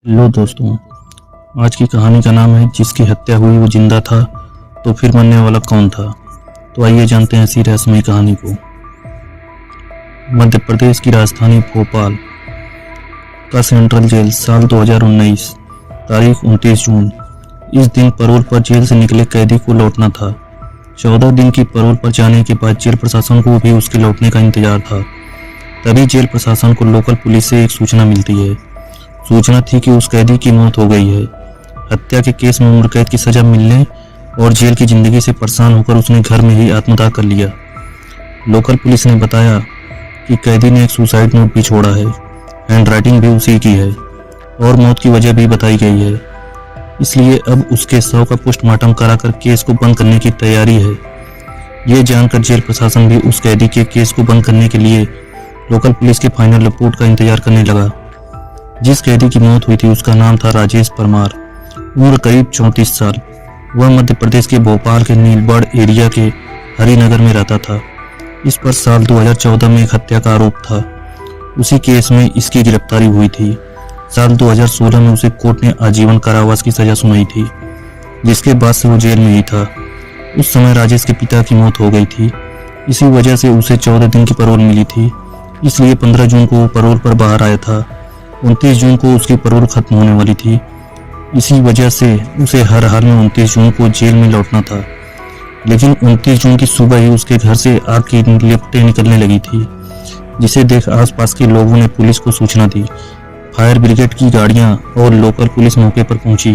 Hello दोस्तों, आज की कहानी का नाम है जिसकी हत्या हुई वो जिंदा था तो फिर मरने वाला कौन था। तो आइए जानते हैं इसी रहस्यमयी कहानी को। मध्य प्रदेश की राजधानी भोपाल का सेंट्रल जेल साल 2019 तारीख 29 जून। इस दिन पैरोल पर जेल से निकले कैदी को लौटना था। 14 दिन की पैरोल पर जाने के बाद जेल प्रशासन को भी उसके लौटने का इंतजार था। तभी जेल प्रशासन को लोकल पुलिस से एक सूचना मिलती है। सूचना थी कि उस कैदी की मौत हो गई है। हत्या के केस में उम्र कैद की सजा मिलने और जेल की जिंदगी से परेशान होकर उसने घर में ही आत्मदाह कर लिया। लोकल पुलिस ने बताया कि कैदी ने एक सुसाइड नोट भी छोड़ा है। हैंडराइटिंग भी उसी की है और मौत की वजह भी बताई गई है। इसलिए अब उसके शव का पोस्टमार्टम कराकर केस को बंद करने की तैयारी है। ये जानकर जेल प्रशासन भी उस कैदी के केस को बंद करने के लिए लोकल पुलिस के फाइनल रिपोर्ट का इंतजार करने लगा। जिस कैदी की मौत हुई थी उसका नाम था राजेश परमार। उम्र करीब 34 साल। वह मध्य प्रदेश के भोपाल के नीलबड़ एरिया के हरिनगर में रहता था। इस पर साल 2014 में एक हत्या का आरोप था। उसी केस में इसकी गिरफ्तारी हुई थी। साल 2016 में उसे कोर्ट ने आजीवन कारावास की सजा सुनाई थी, जिसके बाद से वो जेल में ही था। उस समय राजेश के पिता की मौत हो गई थी। इसी वजह से उसे 14 दिन की पैरोल मिली थी। इसलिए 15 जून को वो पैरोल पर बाहर आया था। 29 जून को उसकी पैरोल खत्म होने वाली थी। इसी वजह से उसे हर हाल में 29 जून को जेल में लौटना था। लेकिन 29 जून की सुबह ही उसके घर से आग की लपटें निकलने लगी थी, जिसे देख आसपास के लोगों ने पुलिस को सूचना दी। फायर ब्रिगेड की गाड़ियां और लोकल पुलिस मौके पर पहुंची।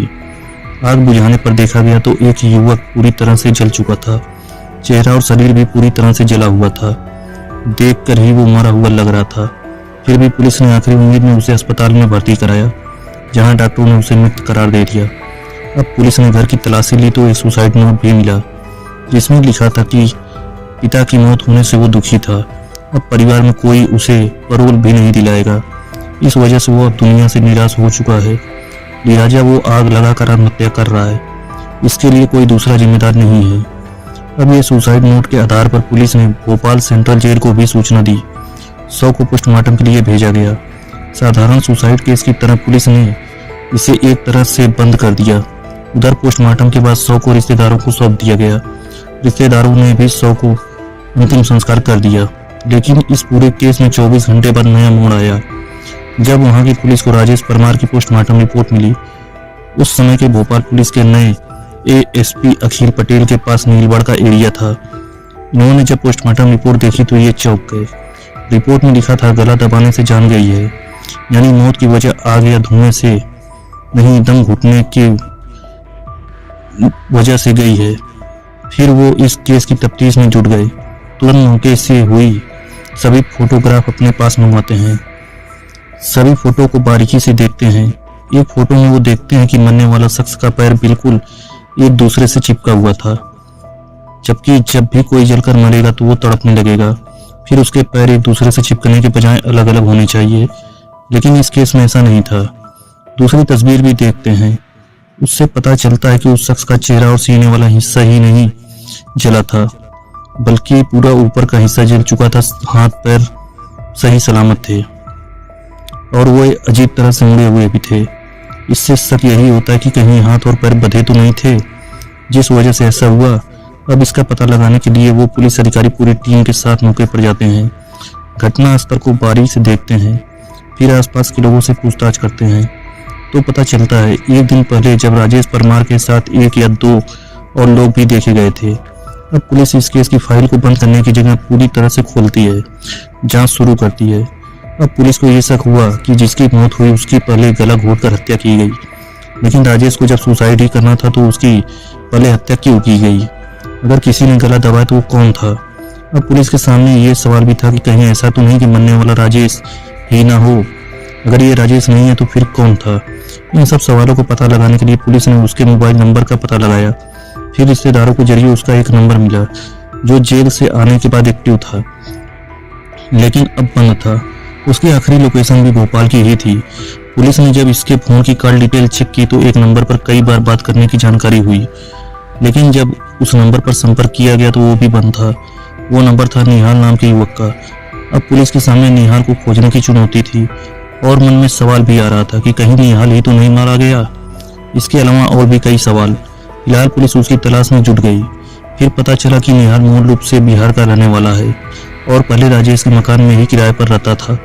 आग बुझाने पर देखा गया तो एक युवक पूरी तरह से जल चुका था। चेहरा और शरीर भी पूरी तरह से जला हुआ था। देखकर ही वो मरा हुआ लग रहा था। फिर भी पुलिस ने आखिरी उम्मीद में उसे अस्पताल में भर्ती कराया, जहां डॉक्टरों ने उसे मृत करार दे दिया। अब पुलिस ने घर की तलाशी ली तो एक सुसाइड नोट भी मिला, जिसमें लिखा था कि पिता की मौत होने से वो दुखी था। अब परिवार में कोई उसे पैरोल भी नहीं दिलाएगा। इस वजह से वो अब दुनिया से निराश हो चुका है। लिहाजा वो आग लगाकर आत्महत्या कर रहा है। इसके लिए कोई दूसरा जिम्मेदार नहीं है। अब ये सुसाइड नोट के आधार पर पुलिस ने भोपाल सेंट्रल जेल को भी सूचना दी। शव को पोस्टमार्टम के लिए भेजा गया। साधारण सुसाइड केस की तरह पुलिस ने इसे एक तरह से बंद कर दिया। उधर पोस्टमार्टम के बाद शव को रिश्तेदारों को सौंप दिया गया। रिश्तेदारों ने भी शव को अंतिम संस्कार कर दिया। लेकिन इस पूरे केस में 24 घंटे बाद नया मोड़ आया, जब वहां की पुलिस को राजेश परमार की पोस्टमार्टम रिपोर्ट मिली। उस समय के भोपाल पुलिस के नए एएसपी अखिल पटेल के पास नीलबड़ का एरिया था। इन्होंने जब पोस्टमार्टम रिपोर्ट देखी तो ये चौंक गए। रिपोर्ट में लिखा था गला दबाने से जान गई है, यानी मौत की वजह आग या धुएं से नहीं, दम घुटने की वजह से गई है। फिर वो इस केस की तफ्तीश में जुट गए। तुरंत मौके से हुई सभी फोटोग्राफ अपने पास मंगवाते हैं। सभी फोटो को बारीकी से देखते हैं। एक फोटो में वो देखते हैं कि मरने वाला शख्स का पैर बिल्कुल एक दूसरे से चिपका हुआ था, जबकि जब भी कोई जलकर मरेगा तो वो तड़पने लगेगा। फिर उसके पैर एक दूसरे से चिपकने के बजाय अलग अलग होने चाहिए, लेकिन इस केस में ऐसा नहीं था। दूसरी तस्वीर भी देखते हैं। उससे पता चलता है कि उस शख्स का चेहरा और सीने वाला हिस्सा ही नहीं जला था, बल्कि पूरा ऊपर का हिस्सा जल चुका था। हाथ पैर सही सलामत थे और वो अजीब तरह से मुड़े हुए भी थे। इससे शक यही होता है कि कहीं हाथ और पैर बंधे तो नहीं थे, जिस वजह से ऐसा हुआ। अब इसका पता लगाने के लिए वो पुलिस अधिकारी पूरी टीम के साथ मौके पर जाते हैं। घटना स्थल को बारीक से देखते हैं, फिर आसपास के लोगों से पूछताछ करते हैं तो पता चलता है एक दिन पहले जब राजेश परमार के साथ एक या दो और लोग भी देखे गए थे। अब पुलिस इस केस की फाइल को बंद करने की जगह पूरी तरह से खोलती है, जांच शुरू करती है। अब पुलिस को यह शक हुआ कि जिसकी मौत हुई उसकी पहले गला घोंटकर हत्या की गई, लेकिन राजेश को जब सुसाइड ही करना था तो उसकी पहले हत्या क्यों की गई? अगर किसी ने गला दबाया तो वो कौन था? अब पुलिस के सामने ये सवाल भी था कि कहीं ऐसा तो नहीं कि मरने वाला राजेश ही ना हो। अगर ये राजेश नहीं है तो फिर कौन था? इन सब सवालों को पता लगाने के लिए पुलिस ने उसके मोबाइल नंबर का पता लगाया। फिर रिश्तेदारों के जरिए उसका एक नंबर मिला जो जेल से आने के बाद एक्टिव था, लेकिन अब बंद था। उसकी आखिरी लोकेशन भी भोपाल की ही थी। पुलिस ने जब इसके फोन की कॉल डिटेल चेक की तो एक नंबर पर कई बार बात करने की जानकारी हुई, लेकिन जब उस नंबर पर संपर्क किया गया तो वो भी बंद था। वो नंबर था निहाल नाम के युवक का। अब पुलिस के सामने निहाल को खोजने की चुनौती थी। और मन में सवाल भी आ रहा था कि कहीं निहाल ही तो नहीं मारा गया। इसके अलावा और भी कई सवाल। फिलहाल पुलिस उसकी तलाश में जुट गई। फिर पता चला कि निहाल मूल रूप से बिहार का रहने वाला है और पहले राजेश के मकान में ही किराए पर रहता था,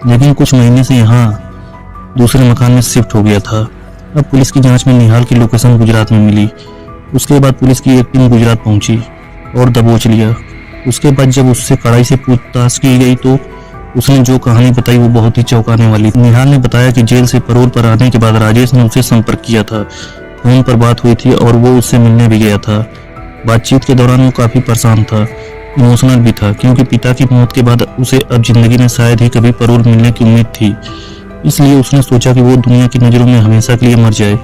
लेकिन कुछ महीने से यहाँ दूसरे मकान में शिफ्ट हो गया था। अब पुलिस की जांच में निहाल की लोकेशन गुजरात में मिली। उसके बाद पुलिस की एक टीम गुजरात पहुंची और दबोच लिया। उसके बाद जब उससे कड़ाई से पूछताछ की गई तो उसने जो कहानी बताई वो बहुत ही चौंकाने वाली थी। निहाल ने बताया कि जेल से पैरोल पर आने के बाद राजेश ने उससे संपर्क किया था, फोन पर बात हुई थी और वो उससे मिलने भी गया था। बातचीत के दौरान वो काफी परेशान था, इमोशनल भी था, क्योंकि पिता की मौत के बाद उसे अब जिंदगी में शायद ही कभी पैरोल मिलने की उम्मीद थी। इसलिए उसने सोचा कि वो दुनिया की नजरों में हमेशा के लिए मर जाए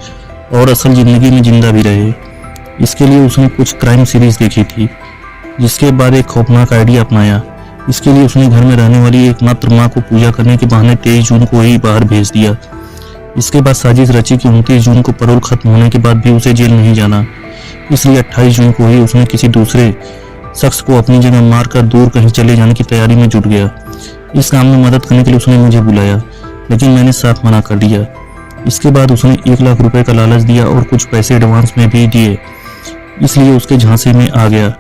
और असल जिंदगी में जिंदा भी रहे। इसके लिए उसने कुछ क्राइम सीरीज देखी थी, जिसके बाद एक खौफनाक आइडिया अपनाया। इसके लिए उसने घर में रहने वाली एकमात्र मां को पूजा करने के बहाने 23 जून को ही बाहर भेज दिया। इसके बाद साजिश रची कि 29 जून को पैरोल खत्म होने के बाद भी उसे जेल नहीं जाना, इसलिए 28 जून को ही उसने किसी दूसरे शख्स को अपनी जगह मारकर दूर कहीं चले जाने की तैयारी में जुट गया। इस काम में मदद करने के लिए उसने मुझे बुलाया, लेकिन मैंने साफ मना कर दिया। इसके बाद उसने 1 लाख रुपए का लालच दिया और कुछ पैसे एडवांस में भी दिए, इसलिए उसके झांसे में आ गया।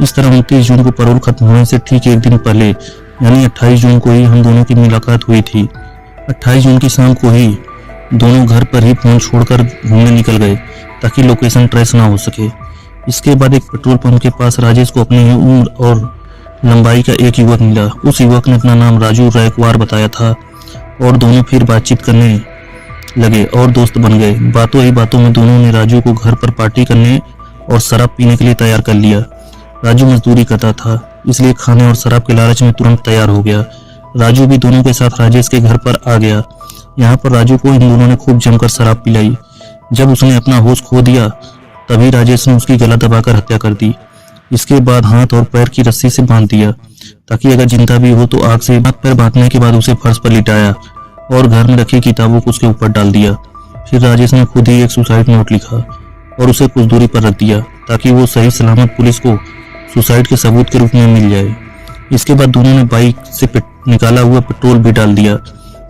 इस तरह 29 जून को पैरोल खत्म होने से ठीक एक दिन पहले यानी 28 जून को ही हम दोनों की मुलाकात हुई थी। 28 जून की शाम को ही दोनों घर पर ही फोन छोड़कर घूमने निकल गए ताकि लोकेशन ट्रेस ना हो सके। इसके बाद एक पेट्रोल पंप के पास राजेश को अपनी ही उम्र और लंबाई का एक युवक मिला। उस युवक ने अपना नाम राजू रायकवार बताया था और दोनों फिर बातचीत करने लगे और दोस्त बन गए। बातों ही बातों में दोनों ने राजू को घर पर पार्टी करने और शराब पीने के लिए तैयार कर लिया। राजू मजदूरी करता था, इसलिए खाने और शराब के लालच में तुरंत तैयार हो गया। राजू भी दोनों के साथ राजेश के घर पर आ गया। यहाँ पर राजू को इन दोनों ने खूब जमकर शराब पिलाई। जब उसने अपना होश खो दिया तभी राजेश ने उसकी गला दबाकर हत्या कर दी। इसके बाद हाथ और पैर की रस्सी से बांध दिया ताकि अगर जिंदा भी हो तो आग से हाथ पैर बांधने के बाद उसे फर्श पर लिटाया और घर में रखी किताबों को उसके ऊपर डाल दिया। फिर राजेश ने खुद ही एक सुसाइड नोट लिखा और उसे कुछ दूरी पर रख दिया ताकि वो सही सलामत पुलिस को सुसाइड के सबूत के रूप में मिल जाए। इसके बाद दोनों ने बाइक से निकाला हुआ पेट्रोल भी डाल दिया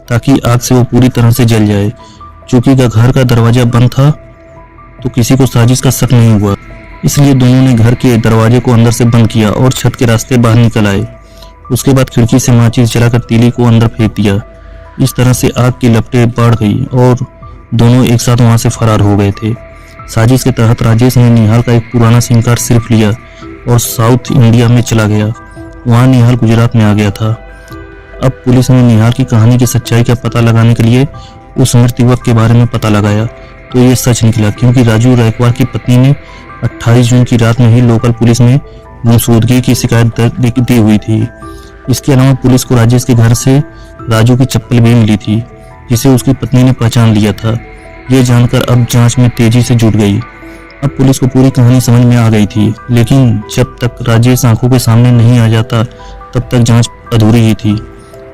ताकि आग से वो पूरी तरह से जल जाए। चूंकि घर का दरवाजा बंद था तो किसी को साजिश का शक नहीं हुआ, इसलिए दोनों ने घर के दरवाजे को अंदर से बंद किया और छत के रास्ते बाहर निकल आए। उसके बाद खिड़की से माचिस जलाकर तीली को अंदर फेंक दिया। इस तरह से आग की लपटें बढ़ गई और दोनों एक साथ वहां से फरार हो गए थे। साजिश के तहत राजेश ने निहाल का एक पुराना सिम कार्ड सिर्फ लिया और साउथ इंडिया में चला गया। वहां निहाल गुजरात में आ गया था। अब पुलिस ने निहाल की कहानी की सच्चाई का पता लगाने के लिए उस मृत युवक के बारे में पता लगाया तो ये सच निकला, क्योंकि राजू रायकवार की पत्नी ने 28 जून की रात में ही लोकल पुलिस में गुमशुदगी की शिकायत दी हुई थी। इसके अलावा पुलिस को राजेश के घर से राजू की चप्पल भी मिली थी जिसे उसकी पत्नी ने पहचान लिया था। ये जानकर अब जांच में तेजी से जुट गई। अब पुलिस को पूरी कहानी समझ में आ गई थी, लेकिन जब तक राजेश आंखों के सामने नहीं आ जाता तब तक जांच अधूरी ही थी।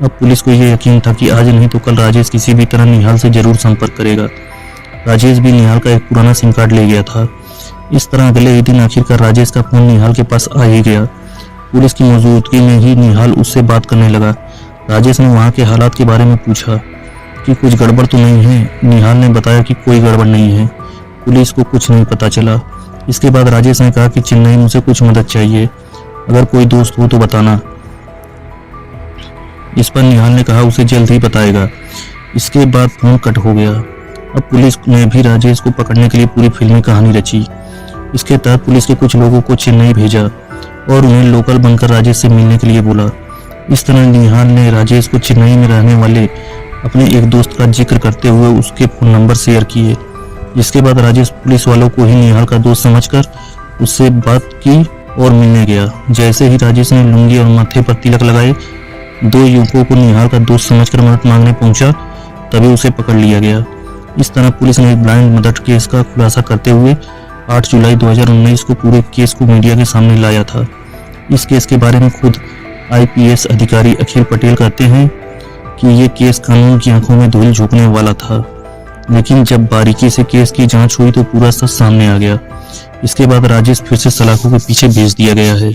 अब पुलिस को यह यकीन था कि आज नहीं तो कल राजेश किसी भी तरह निहाल से जरूर संपर्क करेगा। राजेश भी निहाल का एक पुराना सिम कार्ड ले गया था। इस तरह अगले ही दिन आखिरकार राजेश का फोन निहाल के पास आ ही गया। पुलिस की मौजूदगी में ही निहाल उससे बात करने लगा। राजेश ने वहां के हालात के बारे में पूछा कि कुछ गड़बड़ तो नहीं है। निहाल ने बताया कि कोई गड़बड़ नहीं है, पुलिस को कुछ नहीं पता चला। इसके बाद राजेश ने कहा कि चेन्नई मुझसे कुछ मदद चाहिए, अगर कोई दोस्त हो तो बताना। इस पर निहाल ने कहा उसे जल्द ही बताएगा। इसके बाद फोन कट हो गया। अब पुलिस ने भी राजेश को पकड़ने के लिए पूरी फिल्मी कहानी रची। इसके तहत पुलिस के कुछ लोगों को चेन्नई भेजा और उन्हें लोकल बनकर राजेश से मिलने के लिए बोला। इस तरह निहाल ने राजेश को चेन्नई में रहने वाले अपने एक दोस्त का जिक्र करते हुए उसके फोन नंबर शेयर किए। जिसके बाद राजेश पुलिस वालों को ही निहाल का दोस्त समझकर उससे बात की और मिलने गया। जैसे ही राजेश ने लुंगी और माथे पर तिलक लगाए, दो युवकों को निहाल का दोस्त समझकर मदद मांगने पहुंचा, तभी उसे पकड़ लिया गया। इस तरह पुलिस ने एक ब्लाइंड मर्डर केस का खुलासा करते हुए 8 जुलाई 2019 को पूरे केस को मीडिया के सामने लाया था। इस केस के बारे में खुद IPS अधिकारी अखिल पटेल कहते हैं कि ये केस कानून की आंखों में धूल झोंकने वाला था, लेकिन जब बारीकी से केस की जांच हुई तो पूरा सच सामने आ गया। इसके बाद राजेश फिर से सलाखों के पीछे भेज दिया गया है।